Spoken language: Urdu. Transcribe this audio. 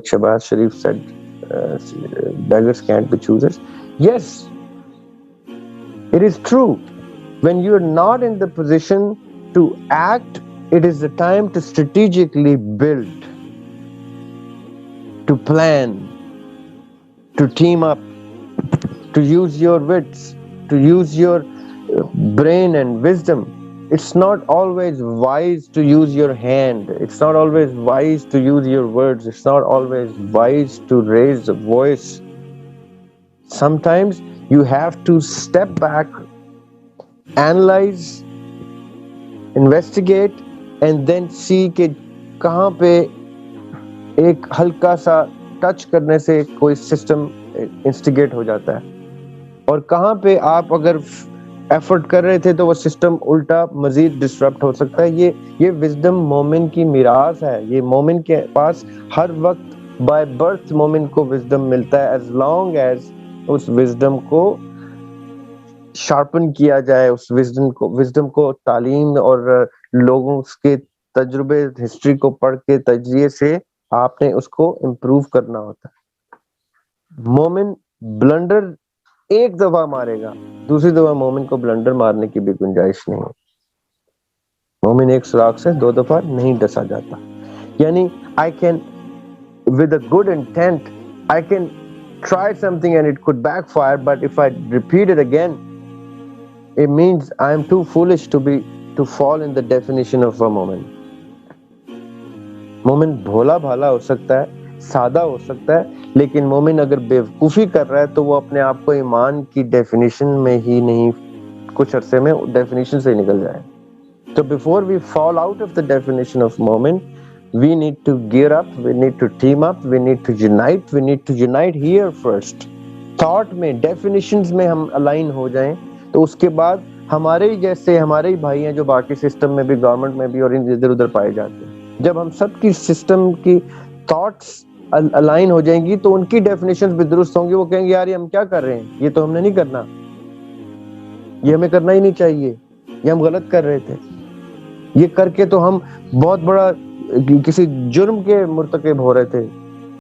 like Shahbaz Sharif said, beggars can't be choosers. Yes, it is true. When you are not in the position to act, it is the time to strategically build, to plan, to team up, to use your wits, to use your brain and wisdom. It's not always wise to use your hand. It's not always wise to use your words. It's not always wise to raise the voice. Sometimes you have to step back, analyze, investigate, and then see کہ کہاں پہ ایک ہلکا سا ٹچ کرنے سے کوئی سسٹم انسٹیگیٹ ہو جاتا ہے، اور کہاں پہ آپ اگر ایفرٹ کر رہے تھے تو وہ سسٹم الٹا مزید ڈسٹرپٹ ہو سکتا ہے. یہ وزڈم مومن کی میراث ہے. یہ مومن کے پاس ہر وقت بائی برتھ مومن کو وزڈم ملتا ہے، ایز لانگ ایز اس وزڈم کو شارپن کیا جائے، اس وزڈم کو تعلیم اور لوگوں کے تجربے، ہسٹری کو پڑھ کے تجزیے سے آپ نے اس کو امپروو کرنا ہوتا ہے. مومن بلنڈر ایک دفعہ مارے گا، دوسری دفعہ مومن کو بلنڈر مارنے کی بھی گنجائش نہیں ہے. مومن ایک سراغ سے 2 دفعہ نہیں ڈسا جاتا. یعنی I can, with a good intent, I can try something and it could backfire, but if I repeat it again, it means I am too foolish to fall in the definition of a مومن. مومن بھولا بھالا ہو سکتا ہے، سادہ ہو سکتا ہے، لیکن مومن اگر بیوقوفی کر رہا ہے تو وہ اپنے آپ کو ایمان کی ڈیفینیشن میں ہی نہیں، کچھ عرصے میں ڈیفینیشن سے ہی نکل جائے. تو before we fall out of the definition of مومن, we need to gear up, we need to team up, we need to unite here first. Thought میں، definitions میں ہم align ہو جائیں تو اس کے بعد ہمارے ہی جیسے ہمارے ہی بھائی ہیں جو باقی سسٹم میں بھی، گورنمنٹ میں بھی اور ادھر ادھر پائے جاتے ہیں، جب ہم سب کی سسٹم کی تھاٹس الائن ہو جائیں گی تو ان کی ڈیفینیشنز بھی درست ہوں گی. وہ کہیں گے یار یہ ہم کیا کر رہے ہیں، یہ تو ہم نے نہیں کرنا، یہ ہمیں کرنا ہی نہیں چاہیے، یہ ہم غلط کر رہے تھے، یہ کر کے تو ہم بہت بڑا کسی جرم کے مرتکب ہو رہے تھے.